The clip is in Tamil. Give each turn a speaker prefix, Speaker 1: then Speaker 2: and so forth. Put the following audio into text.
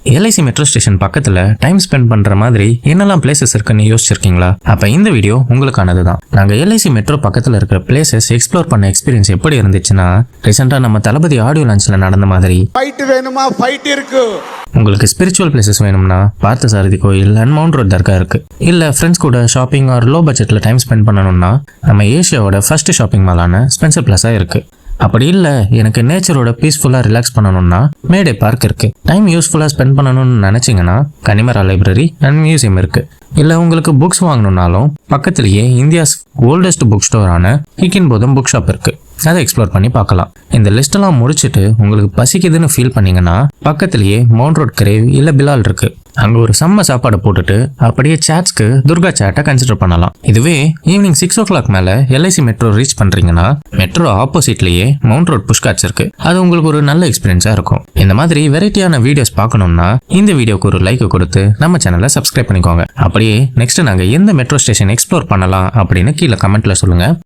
Speaker 1: எல்ஐசி மெட்ரோ ஸ்டேஷன் பக்கத்துல டைம் ஸ்பெண்ட் பண்ற மாதிரி என்னெல்லாம் பிளேசஸ் இருக்குன்னு யோசிச்சிருக்கீங்களா? அப்ப இந்த வீடியோ உங்களுக்கானது தான். நாங்க எல்ஐசி மெட்ரோ பக்கத்துல இருக்கிற பிளேசஸ் எக்ஸ்ப்ளோர் பண்ண எக்ஸ்பீரியன்ஸ் எப்படி இருந்துச்சுன்னா, ரீசெண்டா நம்ம தளபதி ஆடியோ லான்ச்ல நடந்த மாதிரி
Speaker 2: ஃபைட் வேணுமா? ஃபைட் இருக்கு.
Speaker 1: உங்களுக்கு ஸ்பிரிச்சுவல் பிளேசஸ் வேணும்னா பார்த்தசாரதி கோயில் அண்ட் மவுண்ட் ரோட் தர்கா இருக்கு. இல்ல ஃப்ரெண்ட்ஸ் கூட ஷாப்பிங் ஆர் லோ பட்ஜெட்ல டைம் ஸ்பெண்ட் பண்ணணும்னா நம்ம ஏஷியாவோட ஃபர்ஸ்ட் ஷாப்பிங் மாலான ஸ்பென்சர் பிளாஸா இருக்கு. அப்படி இல்ல எனக்கு நேச்சரோட பீஸ்ஃபுல்லா ரிலாக்ஸ் பண்ணணும்னா மேடே பார்க் இருக்கு. டைம் யூஸ்ஃபுல்லா ஸ்பெண்ட் பண்ணணும்னு நினைச்சீங்கன்னா கனிமரா லைப்ரரி அண்ட் மியூசியம் இருக்கு. இல்ல உங்களுக்கு புக்ஸ் வாங்கணும்னாலும் பக்கத்திலேயே இந்தியாஸ் ஓல்டஸ்ட் புக் ஸ்டோரான ஹிக்கின்போதம் புக் ஷாப் இருக்கு. அதை எக்ஸ்ப்ளோர் பண்ணி பார்க்கலாம். இந்த லிஸ்ட் எல்லாம் முடிச்சுட்டு உங்களுக்கு பசிக்குதுன்னு ஃபீல் பண்ணீங்கன்னா பக்கத்திலேயே மவுண்ட் ரோட் கிரேவ் இல்ல பிலால் இருக்கு. அங்க ஒரு செம்ம சாப்பாடு போட்டுட்டு அப்படியே சாட்ஸ்க்கு துர்கா சாட்டை கன்சிடர் பண்ணலாம். இதுவே ஈவினிங் 6 o'clock மேல எல்ஐசி மெட்ரோ ரீச் பண்றீங்கன்னா மெட்ரோ ஆப்போசிட்லயே மவுண்ட் ரோட் புஷ்காட்ஸ் இருக்கு. அது உங்களுக்கு ஒரு நல்ல எக்ஸ்பீரியன்ஸா இருக்கும். இந்த மாதிரி வெரைட்டியான வீடியோஸ் பார்க்கணும்னா இந்த வீடியோக்கு ஒரு லைக் கொடுத்து நம்ம சேனலை சப்ஸ்கிரைப் பண்ணிக்கோங்க. அப்படியே நெக்ஸ்ட் நாங்க எந்த மெட்ரோ ஸ்டேஷன் எக்ஸ்ப்ளோர் பண்ணலாம் அப்படின்னு கீழே கமெண்ட்ல சொல்லுங்க.